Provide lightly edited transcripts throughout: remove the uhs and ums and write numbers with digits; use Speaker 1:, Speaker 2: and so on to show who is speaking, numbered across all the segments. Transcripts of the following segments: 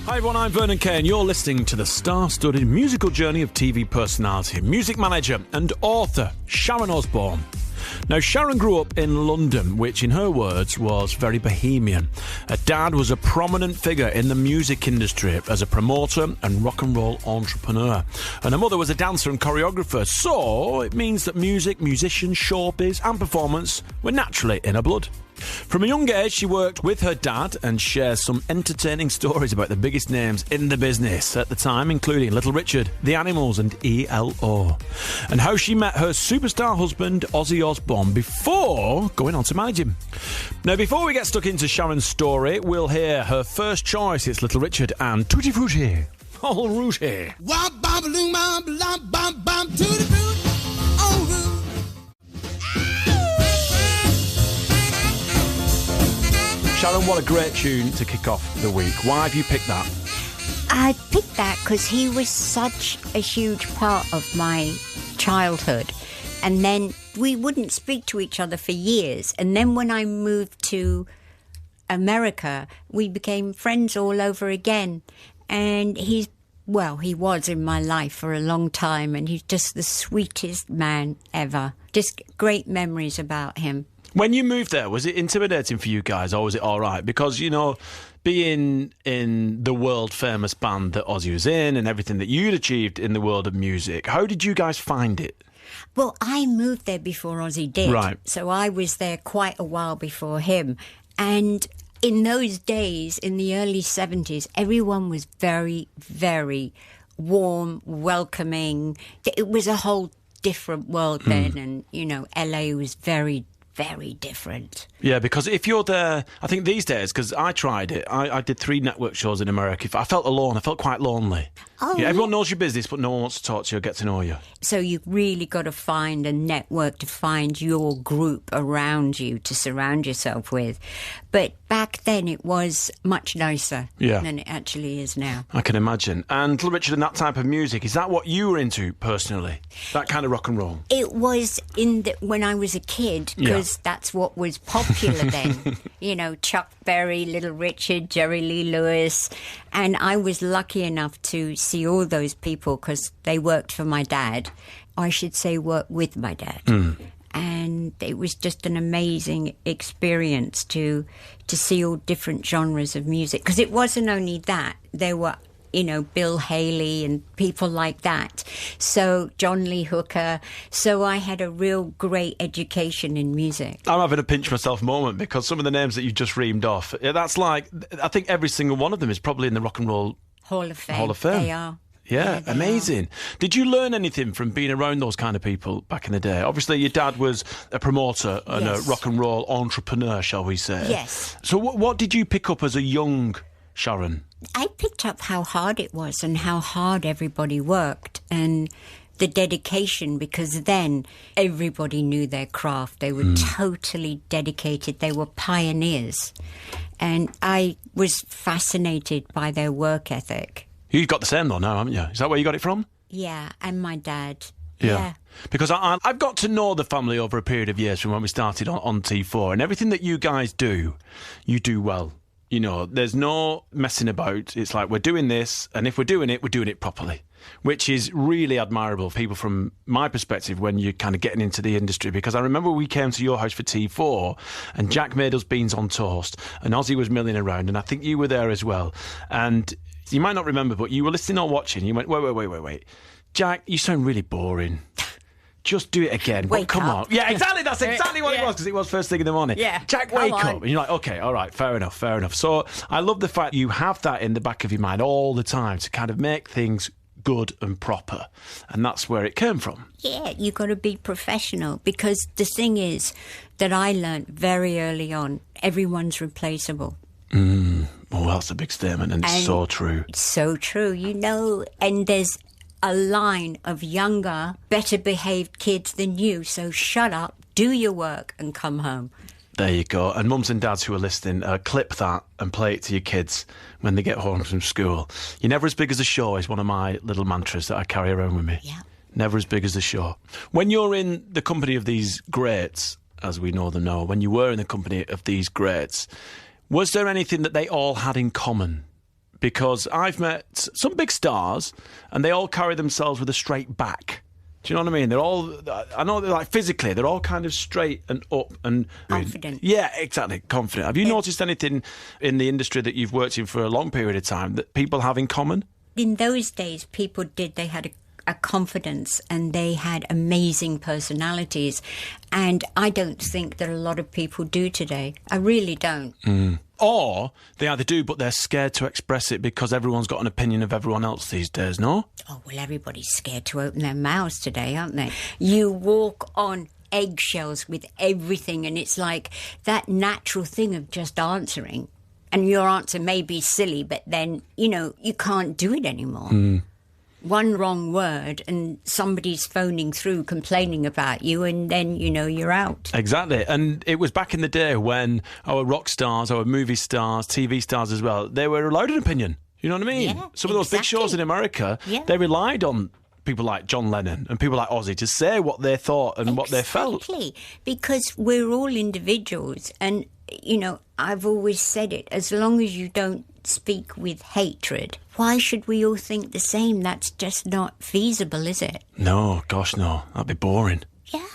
Speaker 1: Hi everyone, I'm Vernon Kay and you're listening to the star-studded musical journey of TV personality, music manager and author Sharon Osbourne. Now, Sharon grew up in London, which in her words was very bohemian. Her dad was a prominent figure in the music industry as a promoter and rock and roll entrepreneur. And her mother was a dancer and choreographer, so it means that music, musicians, showbiz and performance were naturally in her blood. From a young age, she worked with her dad and shares some entertaining stories about the biggest names in the business at the time, including Little Richard, The Animals and ELO, and how she met her superstar husband, Ozzy Osbourne, before going on to manage him. Now, before we get stuck into Sharon's story, we'll hear her first choice. It's Little Richard and Tutti Frutti. All rooty.
Speaker 2: Tutti Frutti, all root.
Speaker 1: Sharon, what a great tune to kick off the week. Why have you picked that?
Speaker 3: I picked that because he was such a huge part of my childhood. And then we wouldn't speak to each other for years. And then when I moved to America, we became friends all over again. And he was in my life for a long time. And he's just the sweetest man ever. Just great memories about him.
Speaker 1: When you moved there, was it intimidating for you guys, or was it all right? Because, you know, being in the world-famous band that Ozzy was in and everything that you'd achieved in the world of music, how did you guys find it?
Speaker 3: Well, I moved there before Ozzy did.
Speaker 1: Right.
Speaker 3: So I was there quite a while before him. And in those days, in the early 70s, everyone was very, very warm, welcoming. It was a whole different world then. And, you know, LA was very different.
Speaker 1: Yeah, because if you're there, I think these days, because I tried it, I did 3 network shows in America. I felt alone. I felt quite lonely.
Speaker 3: Oh,
Speaker 1: yeah, everyone knows your business, but no one wants to talk to you or get to know you.
Speaker 3: So you've really got to find a network to find your group around you to surround yourself with. But back then it was much nicer than it actually is now.
Speaker 1: I can imagine. And Little Richard and that type of music, is that what you were into personally? That kind of rock and roll?
Speaker 3: It was when I was a kid, because that's what was popular then. You know, Chuck Berry, Little Richard, Jerry Lee Lewis. And I was lucky enough to see all those people because they worked for my dad. I should say worked with my dad. And it was just an amazing experience to see all different genres of music. Because it wasn't only that. There were, you know, Bill Haley and people like that. So John Lee Hooker. So I had a real great education in music.
Speaker 1: I'm having a pinch myself moment because some of the names that you just reamed off, that's like, I think every single one of them is probably in the Rock and Roll
Speaker 3: Hall of Fame.
Speaker 1: Hall of Fame.
Speaker 3: They are.
Speaker 1: Yeah, amazing. Did you learn anything from being around those kind of people back in the day? Obviously, your dad was a promoter and a rock and roll entrepreneur, shall we say.
Speaker 3: Yes.
Speaker 1: So what did you pick up as a young Sharon?
Speaker 3: I picked up how hard it was and how hard everybody worked and the dedication, because then everybody knew their craft. They were totally dedicated. They were pioneers. And I was fascinated by their work ethic.
Speaker 1: You've got the same though now, haven't you? Is that where you got it from?
Speaker 3: Yeah, and my dad.
Speaker 1: Yeah. Because I've got to know the family over a period of years from when we started on T4, and everything that you guys do, you do well. You know, there's no messing about. It's like, we're doing this, and if we're doing it properly, which is really admirable, people from my perspective, when you're kind of getting into the industry. Because I remember we came to your house for T4, and Jack made us beans on toast, and Ozzy was milling around, and I think you were there as well. And you might not remember, but you were listening or watching. You went, wait. Jack, you sound really boring. Just do it again. Come on. Yeah, exactly. That's exactly what it was, because it was first thing in the morning.
Speaker 3: Yeah.
Speaker 1: Jack, wake up. And you're like, okay, all right, fair enough. So I love the fact you have that in the back of your mind all the time to kind of make things good and proper. And that's where it came from.
Speaker 3: Yeah, you've got to be professional, because the thing is that I learned very early on, everyone's replaceable.
Speaker 1: Well, that's a big statement, and it's so true.
Speaker 3: It's so true, you know, and there's a line of younger, better behaved kids than you, so shut up, do your work and come home.
Speaker 1: There you go. And mums and dads who are listening, clip that and play it to your kids when they get home from school. You're never as big as the show is one of my little mantras that I carry around with me.
Speaker 3: Yeah.
Speaker 1: Never as big as the show. When you're in the company of these greats, as we know them now, when you were in the company of these greats, was there anything that they all had in common because I've met some big stars and they all carry themselves with a straight back. Do you know what I mean? They're all, I know they're like physically, they're all kind of straight and up and...
Speaker 3: Confident.
Speaker 1: Yeah, exactly, confident. Have you noticed anything in the industry that you've worked in for a long period of time that people have in common?
Speaker 3: In those days, people did. They had a confidence and they had amazing personalities. And I don't think that a lot of people do today. I really don't.
Speaker 1: Or they either do, but they're scared to express it because everyone's got an opinion of everyone else these days, no?
Speaker 3: Oh, well, everybody's scared to open their mouths today, aren't they? You walk on eggshells with everything, and it's like that natural thing of just answering. And your answer may be silly, but then, you can't do it anymore. One wrong word and somebody's phoning through complaining about you, and then, you're out.
Speaker 1: Exactly. And it was back in the day when our rock stars, our movie stars, TV stars as well, they were allowed an opinion. You know what I mean?
Speaker 3: Yeah,
Speaker 1: Some of those big shows in America, they relied on people like John Lennon and people like Ozzy to say what they thought and what they felt.
Speaker 3: Exactly. Because we're all individuals, and, I've always said it, as long as you don't speak with hatred, why should we all think the same? That's just not feasible, is it?
Speaker 1: No, gosh, no. That'd be boring.
Speaker 3: Yeah,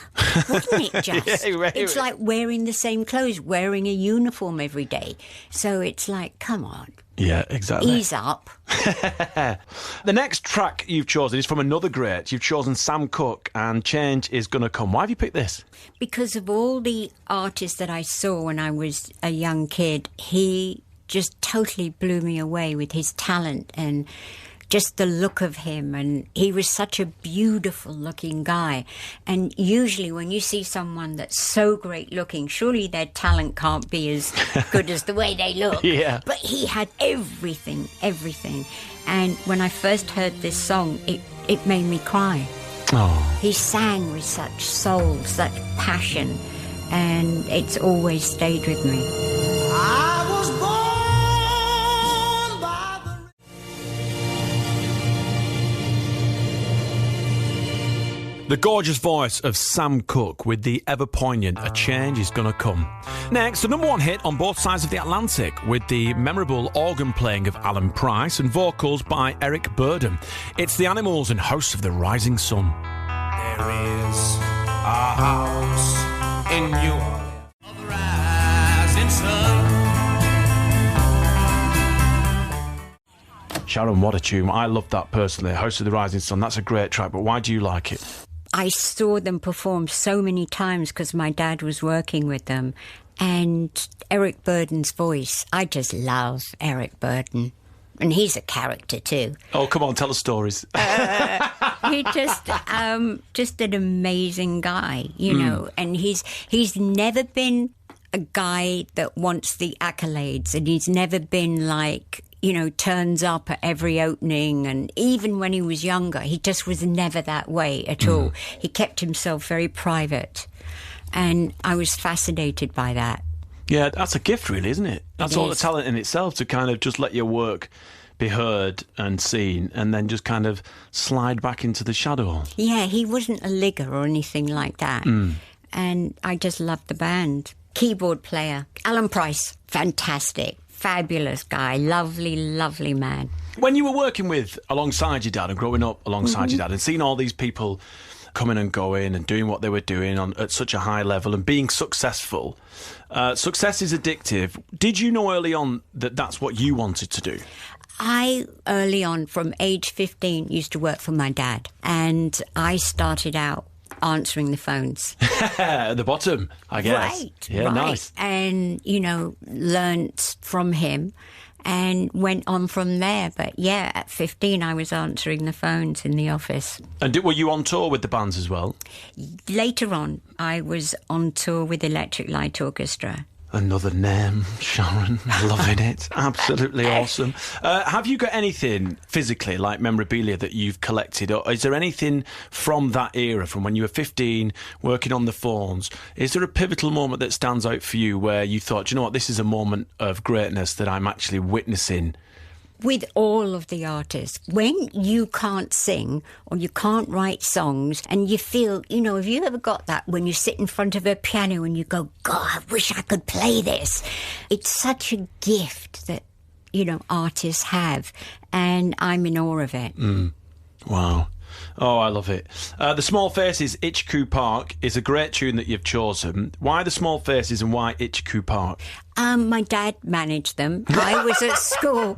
Speaker 3: wouldn't it just? It's like wearing the same clothes, wearing a uniform every day. So it's like, come on.
Speaker 1: Yeah, exactly.
Speaker 3: Ease up.
Speaker 1: The next track you've chosen is from another great. You've chosen Sam Cooke and Change Is Gonna Come. Why have you picked this?
Speaker 3: Because of all the artists that I saw when I was a young kid, he just totally blew me away with his talent and just the look of him. And he was such a beautiful looking guy. And usually when you see someone that's so great looking, surely their talent can't be as good as the way they look.
Speaker 1: Yeah.
Speaker 3: But he had everything. And when I first heard this song, it made me cry.
Speaker 1: Oh.
Speaker 3: He sang with such soul, such passion, and it's always stayed with me.
Speaker 2: I was born by
Speaker 1: The gorgeous voice of Sam Cooke with the ever-poignant A Change Is Gonna Come. Next, the number one hit on both sides of the Atlantic with the memorable organ playing of Alan Price and vocals by Eric Burden. It's The Animals and House of the Rising Sun.
Speaker 4: There is a house in New Orleans of the rising sun.
Speaker 1: Sharon, what a tune. I love that personally. House of the Rising Sun, that's a great track, but why do you like it?
Speaker 3: I saw them perform so many times because my dad was working with them. And Eric Burden's voice, I just love Eric Burden. And he's a character too.
Speaker 1: Oh, come on, tell us stories.
Speaker 3: He just an amazing guy, and he's never been a guy that wants the accolades, and he's never been like, turns up at every opening. And even when he was younger, he just was never that way at all. He kept himself very private. And I was fascinated by that.
Speaker 1: Yeah, that's a gift, really, isn't it? That's all the talent in itself, to kind of just let your work be heard and seen and then just kind of slide back into the shadow.
Speaker 3: Yeah, he wasn't a ligger or anything like that. And I just loved the band. Keyboard player, Alan Price, fantastic. Fabulous guy, lovely, lovely man.
Speaker 1: When you were working alongside your dad and growing up alongside your dad and seeing all these people coming and going and doing what they were doing at such a high level and being successful, success is addictive. Did you know early on that that's what you wanted to do?
Speaker 3: I, early on, from age 15, used to work for my dad. And I started out answering the phones.
Speaker 1: At the bottom, I guess.
Speaker 3: Right.
Speaker 1: Yeah, nice.
Speaker 3: And, learnt from him and went on from there. But, yeah, at 15, I was answering the phones in the office. And
Speaker 1: were you on tour with the bands as well?
Speaker 3: Later on, I was on tour with Electric Light Orchestra.
Speaker 1: Another name, Sharon. Loving it. Absolutely awesome. Have you got anything physically, like memorabilia, that you've collected? Or is there anything from that era, from when you were 15, working on the phones? Is there a pivotal moment that stands out for you where you thought, you know what, this is a moment of greatness that I'm actually witnessing?
Speaker 3: With all of the artists, when you can't sing or you can't write songs and you feel, have you ever got that when you sit in front of a piano and you go, God, I wish I could play this? It's such a gift that artists have. And I'm in awe of it.
Speaker 1: Wow. Oh, I love it. The Small Faces, Itchycoo Park, is a great tune that you've chosen. Why the Small Faces and why Itchycoo Park?
Speaker 3: My dad managed them. I was at school.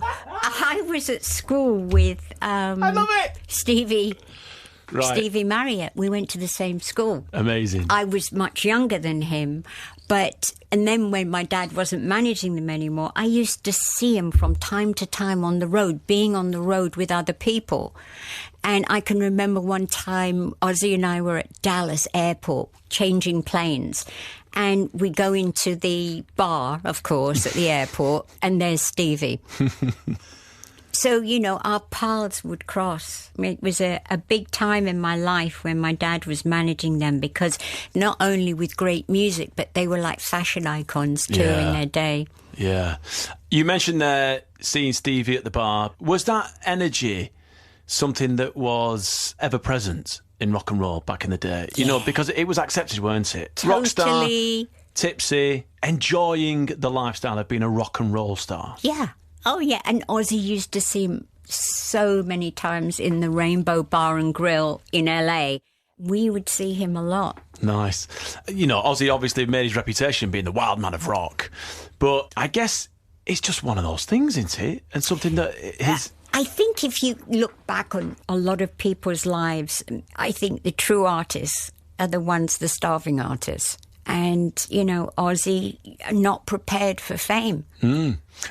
Speaker 3: With
Speaker 1: I love it.
Speaker 3: Stevie Marriott. We went to the same school.
Speaker 1: Amazing.
Speaker 3: I was much younger than him, and then when my dad wasn't managing them anymore, I used to see him from time to time on the road, being on the road with other people. And I can remember one time Ozzy and I were at Dallas Airport changing planes. And we go into the bar, of course, at the airport, and there's Stevie. So, our paths would cross. I mean, it was a big time in my life when my dad was managing them, because not only with great music, but they were like fashion icons too in their day.
Speaker 1: Yeah. You mentioned there seeing Stevie at the bar. Was that energy something that was ever present in rock and roll back in the day? Because it was accepted, weren't it?
Speaker 3: Totally.
Speaker 1: Rock star, tipsy, enjoying the lifestyle of being a rock and roll star.
Speaker 3: Yeah. Oh, yeah. And Ozzy used to see him so many times in the Rainbow Bar and Grill in LA. We would see him a lot. Nice.
Speaker 1: Ozzy obviously made his reputation being the wild man of rock. But I guess it's just one of those things, isn't it? And something that is...
Speaker 3: I think if you look back on a lot of people's lives, I think the true artists are the starving artists. And, Ozzy, not prepared for fame.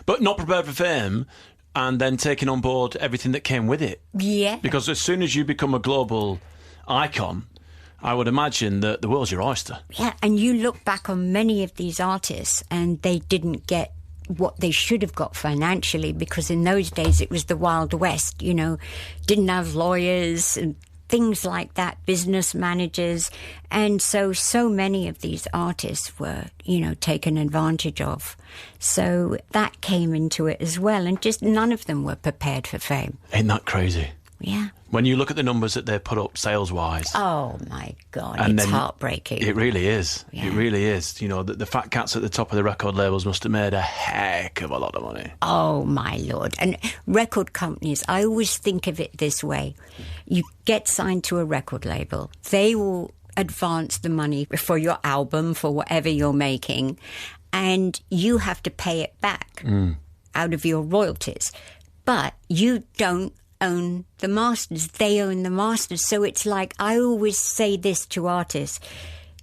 Speaker 1: But not prepared for fame and then taking on board everything that came with it.
Speaker 3: Yeah.
Speaker 1: Because as soon as you become a global icon, I would imagine that the world's your oyster.
Speaker 3: Yeah, and you look back on many of these artists and they didn't get what they should have got financially, because in those days it was the Wild West, didn't have lawyers and things like that, business managers. And so many of these artists were, taken advantage of. So that came into it as well. And just none of them were prepared for fame.
Speaker 1: Ain't that crazy?
Speaker 3: Yeah.
Speaker 1: When you look at the numbers that they put up sales-wise...
Speaker 3: Oh, my God, it's heartbreaking.
Speaker 1: It really is.
Speaker 3: Yeah.
Speaker 1: It really is. The fat cats at the top of the record labels must have made a heck of a lot of money.
Speaker 3: Oh, my Lord. And record companies, I always think of it this way. You get signed to a record label. They will advance the money for your album, for whatever you're making, and you have to pay it back out of your royalties. But you don't own the masters. They own the masters. So it's like, I always say this to artists.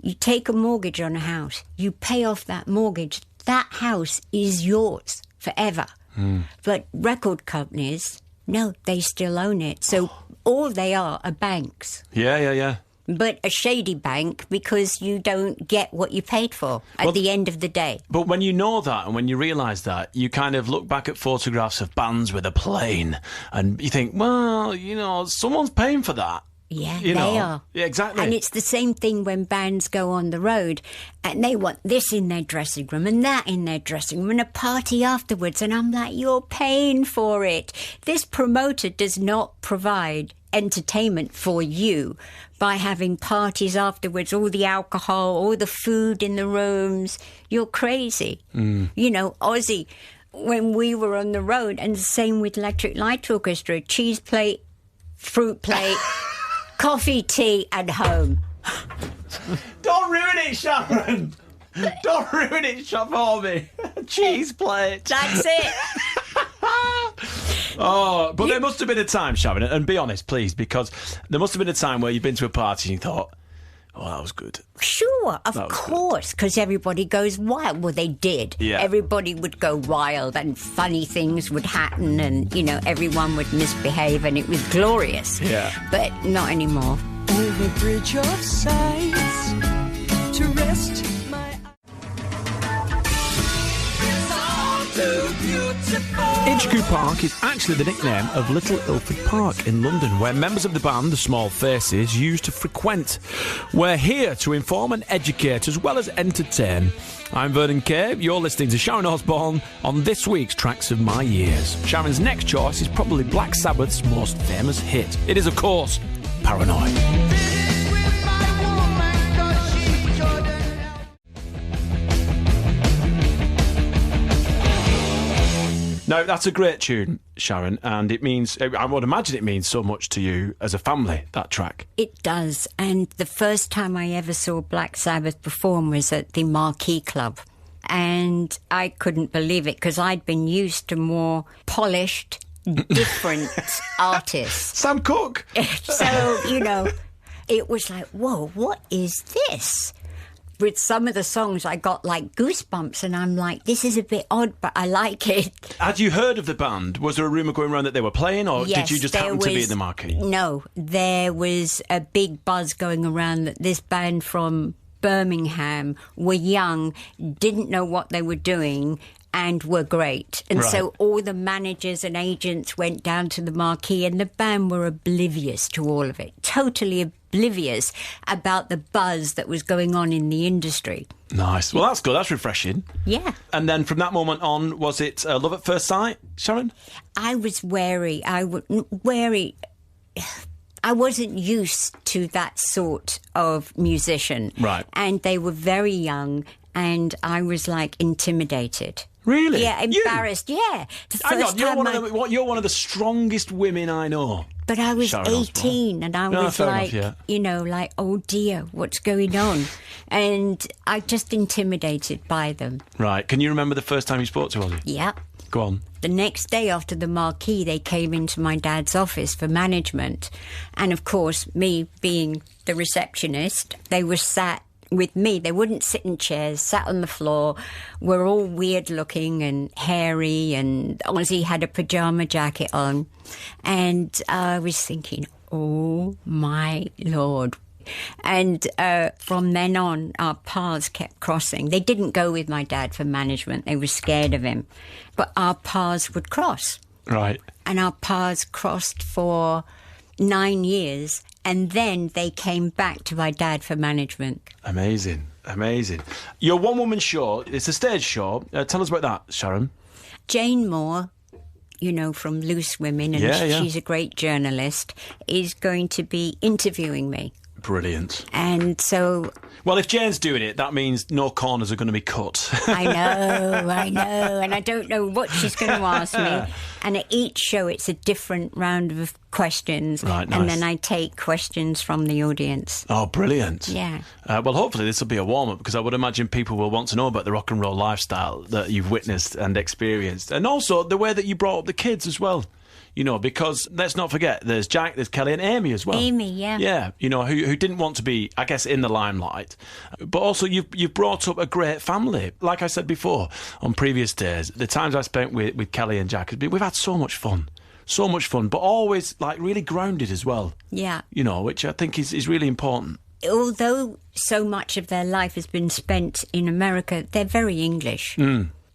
Speaker 3: You take a mortgage on a house. You pay off that mortgage. That house is yours forever. But record companies, no, they still own it. So all they are banks.
Speaker 1: Yeah.
Speaker 3: But a shady bank, because you don't get what you paid for at the end of the day.
Speaker 1: But when you know that and when you realise that, you kind of look back at photographs of bands with a plane and you think, well, someone's paying for that.
Speaker 3: Yeah, they are.
Speaker 1: Yeah, exactly.
Speaker 3: And it's the same thing when bands go on the road and they want this in their dressing room and that in their dressing room and a party afterwards. And I'm like, you're paying for it. This promoter does not provide entertainment for you by having parties afterwards, all the alcohol, all the food in the rooms. You're crazy. Ozzy, when we were on the road, and the same with Electric Light Orchestra, cheese plate, fruit plate, coffee, tea, and home.
Speaker 1: Don't ruin it, Sharon. Don't ruin it for me. Cheese plate.
Speaker 3: That's it.
Speaker 1: Oh, but there must have been a time, Sharon, and be honest, please, because there must have been a time where you've been to a party and you thought, oh, that was good.
Speaker 3: Sure, of course, because everybody goes wild. Well, they did.
Speaker 1: Yeah.
Speaker 3: Everybody would go wild and funny things would happen and, everyone would misbehave and it was glorious.
Speaker 1: Yeah.
Speaker 3: But not anymore.
Speaker 2: Over bridge of sighs to rest my
Speaker 1: Itchycoo Park is actually the nickname of Little Ilford Park in London, where members of the band, the Small Faces, used to frequent. We're here to inform and educate as well as entertain. I'm Vernon Kay. You're listening to Sharon Osbourne on this week's Tracks of My Years. Sharon's next choice is probably Black Sabbath's most famous hit. It is, of course, Paranoid. No, that's a great tune, Sharon, and it means, I would imagine it means so much to you as a family, that track.
Speaker 3: It does, and the first time I ever saw Black Sabbath perform was at the Marquee Club. And I couldn't believe it, because I'd been used to more polished, different artists.
Speaker 1: Sam Cooke!
Speaker 3: So, you know, it was like, whoa, what is this? With some of the songs, I got like goosebumps, and I'm like, this is a bit odd, but I like it.
Speaker 1: Had you heard of the band? Was there a rumour going around that they were playing, or
Speaker 3: Yes,
Speaker 1: did you just happen to be at the Marquee?
Speaker 3: No, there was a big buzz going around that this band from Birmingham were young, didn't know what they were doing, and were great. And so all the managers and agents went down to the Marquee, and the band were oblivious to all of it, totally oblivious about the buzz that was going on in the industry.
Speaker 1: Nice. Well, that's good. That's refreshing.
Speaker 3: Yeah.
Speaker 1: And then from that moment on, was it love at first sight, Sharon?
Speaker 3: I was wary. Wary. I wasn't used to that sort of musician.
Speaker 1: Right.
Speaker 3: And they were very young, and I was like intimidated.
Speaker 1: Really?
Speaker 3: Yeah, embarrassed. You? Yeah.
Speaker 1: Hang on, you're one of the strongest women I know.
Speaker 3: But I was
Speaker 1: Sharon
Speaker 3: 18, and I was like, you know, like, oh dear, what's going on? And I just intimidated by them.
Speaker 1: Right. Can you remember the first time you spoke to Ozzy?
Speaker 3: Yeah.
Speaker 1: Go on.
Speaker 3: The next day after the Marquee, they came into my dad's office for management. And of course, me being the receptionist, they were sat with me. They wouldn't sit in chairs, sat on the floor. We're all weird looking and hairy, and Ozzy had a pyjama jacket on. And I was thinking, oh my Lord. And from then on, our paths kept crossing. They didn't go with my dad for management. They were scared of him. But our paths would cross.
Speaker 1: Right.
Speaker 3: And our paths crossed for 9 years. And then they came back to my dad for management.
Speaker 1: Amazing. Amazing. Your one-woman show, it's a stage show. Tell us about that, Sharon.
Speaker 3: Jane Moore, you know, from Loose Women, and she's a great journalist, is going to be interviewing me.
Speaker 1: Brilliant.
Speaker 3: And so...
Speaker 1: Well, if Jane's doing it, that means no corners are going to be cut.
Speaker 3: I know. And I don't know what she's going to ask me. And at each show, it's a different round of questions.
Speaker 1: Right, nice.
Speaker 3: And then I take questions from the audience.
Speaker 1: Oh, brilliant.
Speaker 3: Yeah.
Speaker 1: Well, hopefully this will be a warm-up, because I would imagine people will want to know about the rock and roll lifestyle that you've witnessed and experienced. And also the way that you brought up the kids as well. You know, because let's not forget, there's Jack, there's Kelly and Amy as well.
Speaker 3: Amy, yeah.
Speaker 1: Yeah, you know, who didn't want to be, I guess, in the limelight. But also you've brought up a great family. Like I said before, on previous days, the times I spent with Kelly and Jack, we've had so much fun. So much fun, but always, like, really grounded as well. Yeah. You know, which I think is really important.
Speaker 3: Although so much of their life has been spent in America, they're very English.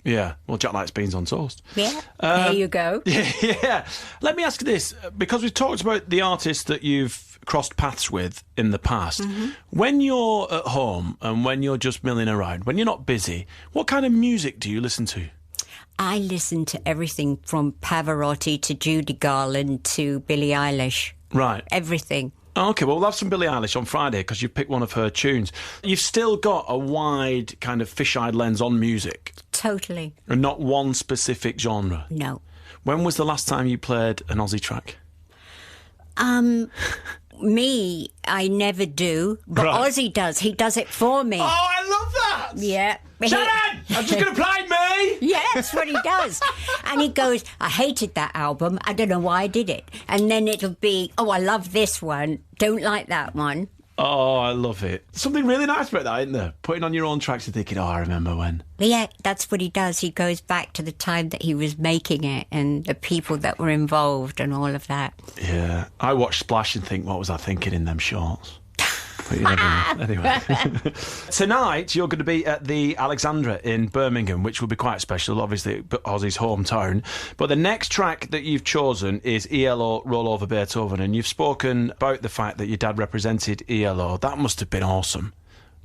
Speaker 1: Yeah, well, Jack likes beans on toast.
Speaker 3: Yeah, there you go.
Speaker 1: Yeah. Let me ask you this, because we've talked about the artists that you've crossed paths with in the past. Mm-hmm. When you're at home and when you're just milling around, when you're not busy, what kind of music do you listen to?
Speaker 3: I listen to everything from Pavarotti to Judy Garland to Billie Eilish.
Speaker 1: Right.
Speaker 3: Everything.
Speaker 1: OK, well, we'll have some Billie Eilish on Friday because you've picked one of her tunes. You've still got a wide kind of fish-eyed lens on music.
Speaker 3: Totally.
Speaker 1: And not one specific genre.
Speaker 3: No.
Speaker 1: When was the last time you played an Ozzy track?
Speaker 3: Me, I never do, but right. Ozzy does. He does it for me.
Speaker 1: Oh, I love that!
Speaker 3: Yeah.
Speaker 1: Sharon! I'm just going to play me!
Speaker 3: Yeah, that's what he does. And he goes, I hated that album. I don't know why I did it. And then it'll be, oh, I love this one. Don't like that one.
Speaker 1: Oh, I love it. Something really nice about that, isn't there? Putting on your own tracks and thinking, oh, I remember when.
Speaker 3: Yeah, that's what he does. He goes back to the time that he was making it and the people that were involved and all of that.
Speaker 1: Yeah. I watch Splash and think, what was I thinking in them shorts? But you never know. Anyway. Tonight, you're going to be at the Alexandra in Birmingham, which will be quite special, obviously, Ozzy's hometown. But the next track that you've chosen is ELO Roll Over Beethoven, and you've spoken about the fact that your dad represented ELO. That must have been awesome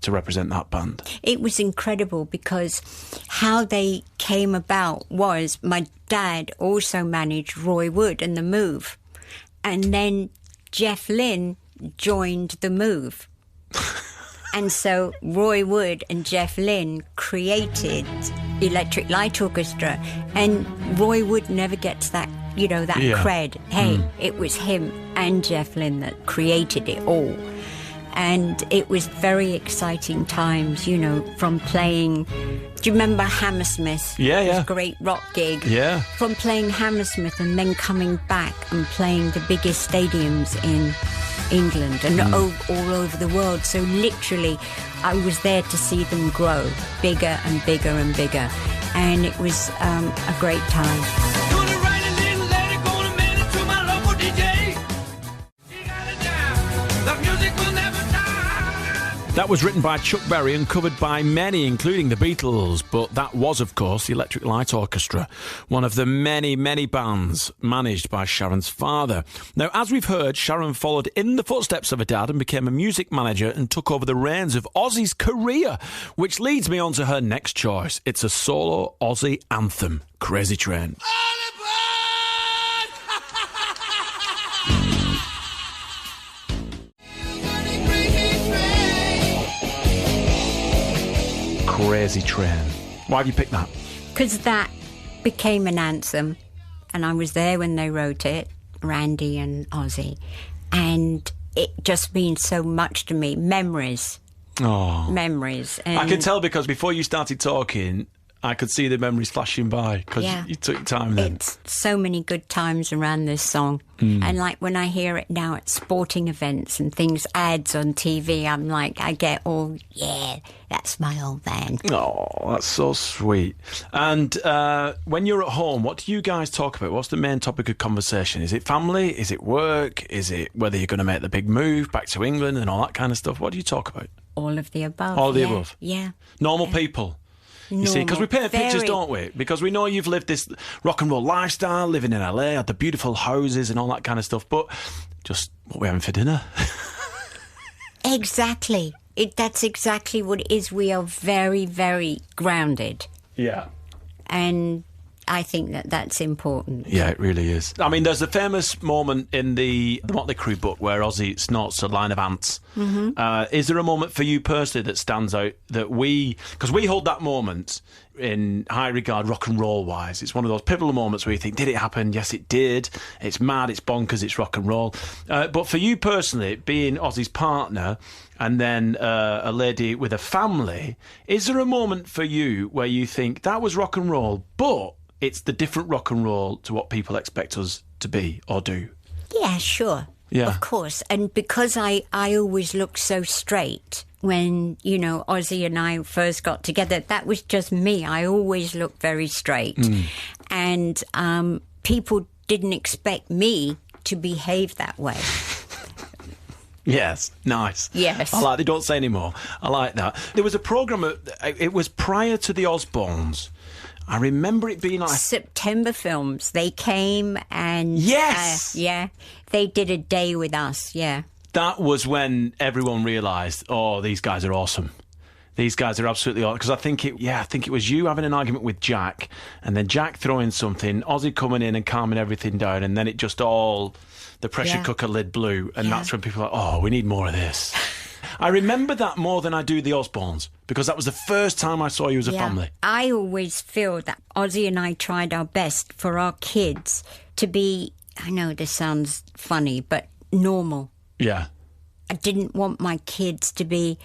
Speaker 1: to represent that band.
Speaker 3: It was incredible because how they came about was my dad also managed Roy Wood and The Move. And then Jeff Lynne joined The Move. And so Roy Wood and Jeff Lynne created Electric Light Orchestra, and Roy Wood never gets that, that cred. Hey, it was him and Jeff Lynne that created it all. And it was very exciting times, from playing... Do you remember Hammersmith?
Speaker 1: Yeah.
Speaker 3: It was a great rock gig.
Speaker 1: Yeah.
Speaker 3: From playing Hammersmith and then coming back and playing the biggest stadiums in England and all over the world. So literally, I was there to see them grow bigger and bigger and bigger. And it was a great time.
Speaker 1: That was written by Chuck Berry and covered by many, including the Beatles, but that was, of course, the Electric Light Orchestra, one of the many, many bands managed by Sharon's father. Now, as we've heard, Sharon followed in the footsteps of her dad and became a music manager and took over the reins of Ozzy's career, which leads me on to her next choice. It's a solo Ozzy anthem, Crazy Train. Crazy Train. Why have you picked that?
Speaker 3: Because that became an anthem, and I was there when they wrote it, Randy and Ozzy, and it just means so much to me. Memories.
Speaker 1: Oh.
Speaker 3: Memories.
Speaker 1: I can tell because before you started talking, I could see the memories flashing by because you took your time then.
Speaker 3: It's so many good times around this song. And like when I hear it now at sporting events and things, ads on TV, I'm like, I get all, that's my old band.
Speaker 1: Oh, that's so sweet. And when you're at home, what do you guys talk about? What's the main topic of conversation? Is it family? Is it work? Is it whether you're going to make the big move back to England and all that kind of stuff? What do you talk about?
Speaker 3: All of the above.
Speaker 1: All of the above?
Speaker 3: Yeah.
Speaker 1: Normal people? You see, because we paint pictures, don't we? Because we know you've lived this rock and roll lifestyle, living in LA, had the beautiful houses and all that kind of stuff, but just what we're having for dinner.
Speaker 3: Exactly. That's exactly what it is. We are very, very grounded.
Speaker 1: Yeah.
Speaker 3: And I think that's important.
Speaker 1: Yeah, it really is. I mean, there's a famous moment in the Motley Crue book where Ozzy snorts a line of ants. Mm-hmm. Is there a moment for you personally that stands out that because we hold that moment in high regard rock and roll wise? It's one of those pivotal moments where you think, did it happen? Yes, it did. It's mad, it's bonkers, it's rock and roll. But for you personally, being Ozzy's partner and then a lady with a family, is there a moment for you where you think that was rock and roll, but it's the different rock and roll to what people expect us to be or do?
Speaker 3: Yeah, sure.
Speaker 1: Yeah.
Speaker 3: Of course. And because I always look so straight when, Ozzy and I first got together, that was just me. I always looked very straight. And people didn't expect me to behave that way.
Speaker 1: Yes, nice.
Speaker 3: Yes.
Speaker 1: They don't say anymore. I like that. There was a programme, it was prior to the Osbournes. I remember it being like...
Speaker 3: September Films. They came and...
Speaker 1: Yes!
Speaker 3: They did a day with us,
Speaker 1: That was when everyone realised, these guys are awesome. These guys are absolutely awesome. Because I think it was you having an argument with Jack, and then Jack throwing something, Ozzy coming in and calming everything down, and then it just all... The pressure cooker lid blew, and that's when people are like, we need more of this. I remember that more than I do the Osbournes, because that was the first time I saw you as a family.
Speaker 3: I always feel that Ozzy and I tried our best for our kids to be, I know this sounds funny, but normal.
Speaker 1: Yeah.
Speaker 3: I didn't want my kids to be,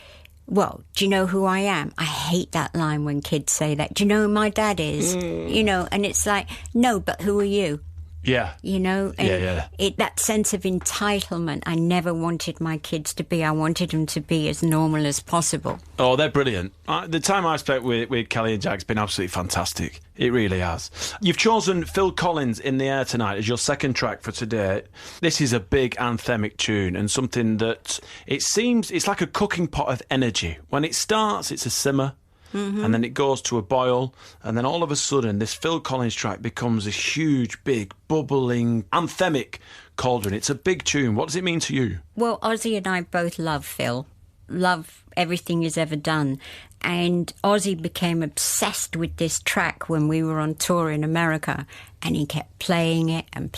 Speaker 3: well, do you know who I am? I hate that line when kids say that. Do you know who my dad is? And it's like, no, but who are you?
Speaker 1: Yeah.
Speaker 3: That sense of entitlement, I never wanted my kids to be. I wanted them to be as normal as possible.
Speaker 1: Oh, they're brilliant. The time I spent with Kelly and Jack's been absolutely fantastic. It really has. You've chosen Phil Collins' In the Air Tonight as your second track for today. This is a big anthemic tune and something that it's like a cooking pot of energy. When it starts, it's a simmer. And then it goes to a boil, and then all of a sudden this Phil Collins track becomes a huge, big, bubbling, anthemic cauldron. It's a big tune. What does it mean to you?
Speaker 3: Well, Ozzy and I both love Phil. love everything he's ever done. And Ozzy became obsessed with this track when we were on tour in America, and he kept playing it. And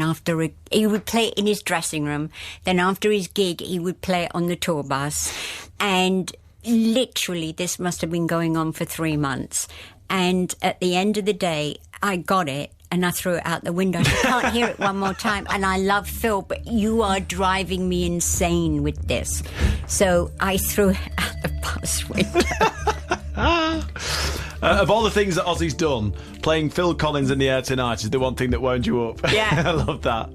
Speaker 3: after he would play it in his dressing room. Then after his gig, he would play it on the tour bus. And literally, this must have been going on for 3 months. And at the end of the day, I got it. And I threw it out the window. I can't hear it one more time. And I love Phil, but you are driving me insane with this. So I threw it out the bus window.
Speaker 1: Of all the things that Ozzy's done, playing Phil Collins in the Air Tonight is the one thing that wound you up.
Speaker 3: Yeah.
Speaker 1: I love that.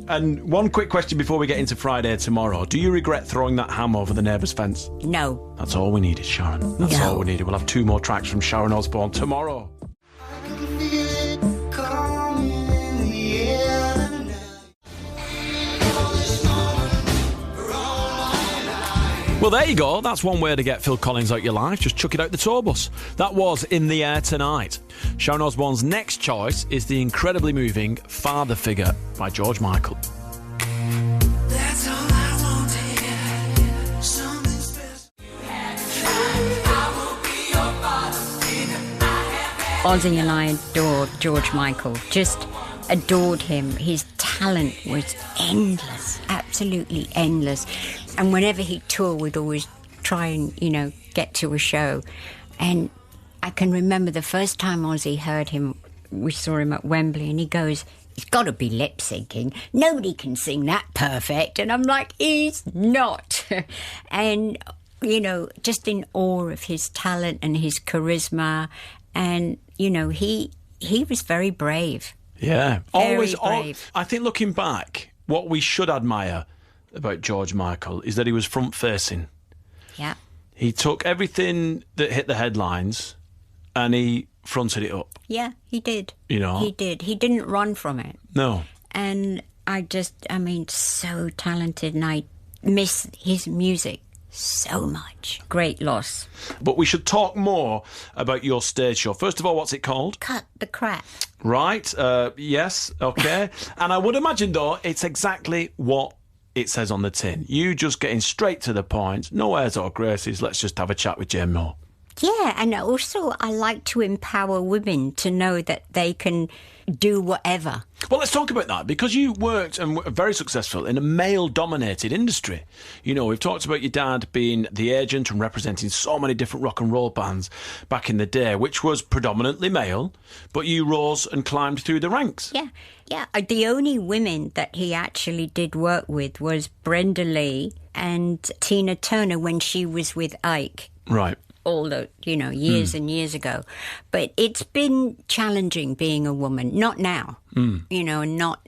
Speaker 1: And one quick question before we get into Friday tomorrow. Do you regret throwing that ham over the neighbour's fence?
Speaker 3: No.
Speaker 1: That's all we needed, Sharon. That's all we needed. We'll have 2 more tracks from Sharon Osbourne tomorrow. Well, there you go. That's one way to get Phil Collins out your life. Just chuck it out the tour bus. That was In the Air Tonight. Sharon Osbourne's next choice is the incredibly moving Father Figure by George Michael.
Speaker 4: That's all I want to hear. Something special. I will be your father.
Speaker 3: Ozzy and I adored George Michael. Just adored him. His talent was endless. Absolutely endless. And whenever he'd tour, we'd always try and, get to a show. And I can remember the first time Ozzy heard him, we saw him at Wembley, and he goes, he's got to be lip syncing. Nobody can sing that perfect. And I'm like, he's not. And, just in awe of his talent and his charisma. And, he was very brave.
Speaker 1: Yeah.
Speaker 3: Very brave.
Speaker 1: I think looking back, what we should admire about George Michael is that he was front-facing.
Speaker 3: Yeah.
Speaker 1: He took everything that hit the headlines and he fronted it up.
Speaker 3: Yeah, he did.
Speaker 1: He
Speaker 3: did. He didn't run from it.
Speaker 1: No.
Speaker 3: And so talented, and I miss his music so much. Great loss.
Speaker 1: But we should talk more about your stage show. First of all, what's it called?
Speaker 3: Cut the Crap.
Speaker 1: Right. Yes. Okay. And I would imagine, though, it's exactly what it says on the tin. You just getting straight to the point. No airs or graces. Let's just have a chat with Jane Moore.
Speaker 3: Yeah, and also I like to empower women to know that they can do whatever.
Speaker 1: Well, let's talk about that, because you worked and were very successful in a male-dominated industry. We've talked about your dad being the agent and representing so many different rock and roll bands back in the day, which was predominantly male, but you rose and climbed through the ranks.
Speaker 3: Yeah. The only women that he actually did work with was Brenda Lee and Tina Turner when she was with Ike.
Speaker 1: Right.
Speaker 3: All the, years and years ago. But it's been challenging being a woman. Not now, not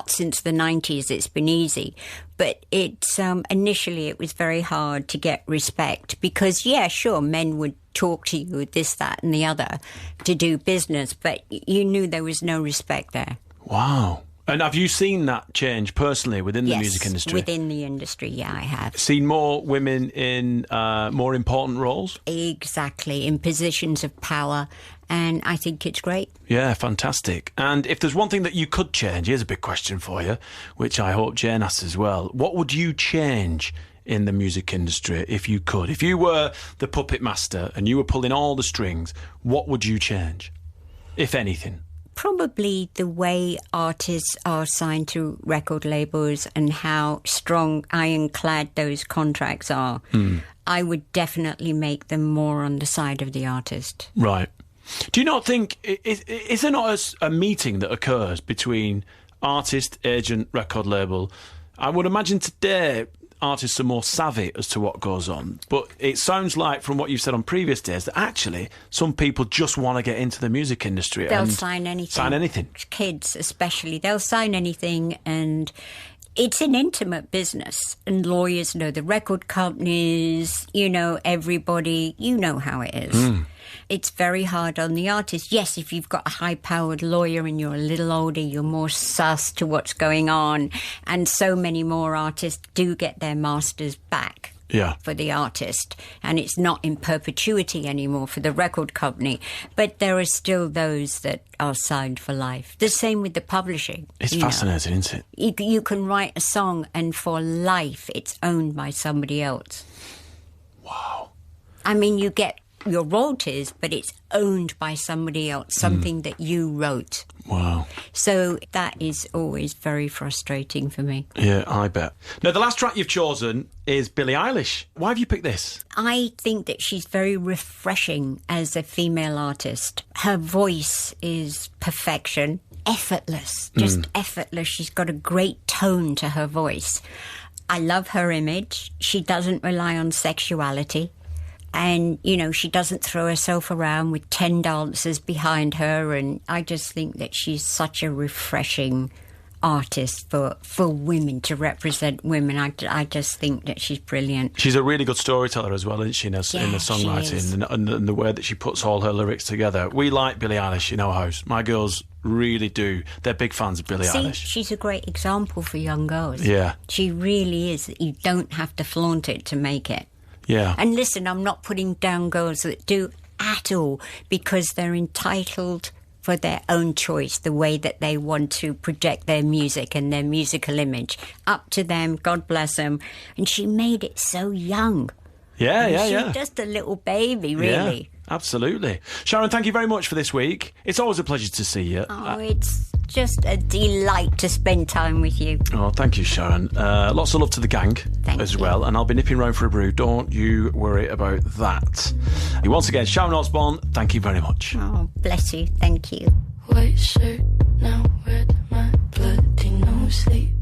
Speaker 3: since the 90s it's been easy. But it's initially it was very hard to get respect because, men would talk to you, this, that and the other to do business, but you knew there was no respect there.
Speaker 1: Wow. And have you seen that change personally within the music industry?
Speaker 3: Within the industry, yeah, I have.
Speaker 1: Seen more women in more important roles?
Speaker 3: Exactly, in positions of power, and I think it's great.
Speaker 1: Yeah, fantastic. And if there's one thing that you could change, here's a big question for you, which I hope Jane asks as well. What would you change in the music industry if you could? If you were the puppet master and you were pulling all the strings, what would you change, if anything?
Speaker 3: Probably the way artists are signed to record labels and how strong, ironclad those contracts are. I would definitely make them more on the side of the artist.
Speaker 1: Right. Do you not think, is there not a meeting that occurs between artist, agent, record label? I would imagine today artists are more savvy as to what goes on, but it sounds like from what you've said on previous days that actually some people just want to get into the music industry.
Speaker 3: They'll sign anything. Kids especially, they'll sign anything, and it's an intimate business, and lawyers know the record companies, everybody, how it is. It's very hard on the artist. Yes, if you've got a high-powered lawyer and you're a little older, you're more sus to what's going on. And so many more artists do get their masters back for the artist, and it's not in perpetuity anymore for the record company. But there are still those that are signed for life. The same with the publishing.
Speaker 1: It's fascinating, isn't it?
Speaker 3: You can write a song and for life it's owned by somebody else.
Speaker 1: Wow.
Speaker 3: I mean, you get your royalties, but it's owned by somebody else, something that you wrote.
Speaker 1: Wow.
Speaker 3: So that is always very frustrating for me.
Speaker 1: Yeah, I bet. Now, the last track you've chosen is Billie Eilish. Why have you picked this?
Speaker 3: I think that she's very refreshing as a female artist. Her voice is perfection, effortless, just effortless. She's got a great tone to her voice. I love her image. She doesn't rely on sexuality. And, you know, she doesn't throw herself around with 10 dancers behind her. And I just think that she's such a refreshing artist for women, to represent women. I just think that she's brilliant.
Speaker 1: She's a really good storyteller as well, isn't she, in the songwriting and the way that she puts all her lyrics together. We like Billie Eilish in our house. My girls really do. They're big fans of Billie Eilish.
Speaker 3: She's a great example for young girls.
Speaker 1: Yeah.
Speaker 3: She really is. You don't have to flaunt it to make it.
Speaker 1: Yeah.
Speaker 3: And listen, I'm not putting down girls that do at all, because they're entitled for their own choice, the way that they want to project their music and their musical image. Up to them, God bless them. And she made it so young.
Speaker 1: Yeah,
Speaker 3: She was just a little baby, really.
Speaker 1: Yeah, absolutely. Sharon, thank you very much for this week. It's always a pleasure to see you.
Speaker 3: Oh, it's just a delight to spend time with you.
Speaker 1: Oh, thank you, Sharon. Lots of love to the gang as well, and I'll be nipping round for a brew. Don't you worry about that. Once again, Sharon Osbourne, thank you very much.
Speaker 3: Oh, bless you. Thank you.
Speaker 4: White shirt, now red, my bloody nose sleeping.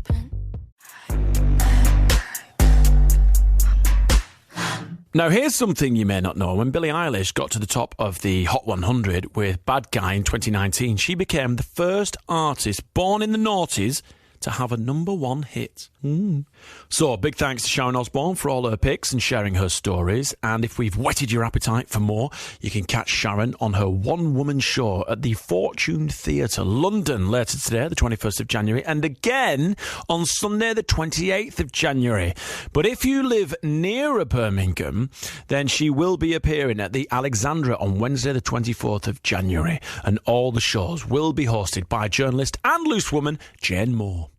Speaker 1: Now, here's something you may not know. When Billie Eilish got to the top of the Hot 100 with Bad Guy in 2019, she became the first artist born in the noughties to have a #1 hit. So, big thanks to Sharon Osbourne for all her picks and sharing her stories. And if we've whetted your appetite for more, you can catch Sharon on her one-woman show at the Fortune Theatre, London, later today, the 21st of January, and again on Sunday, the 28th of January. But if you live nearer Birmingham, then she will be appearing at the Alexandra on Wednesday, the 24th of January. And all the shows will be hosted by journalist and loose woman Jane Moore.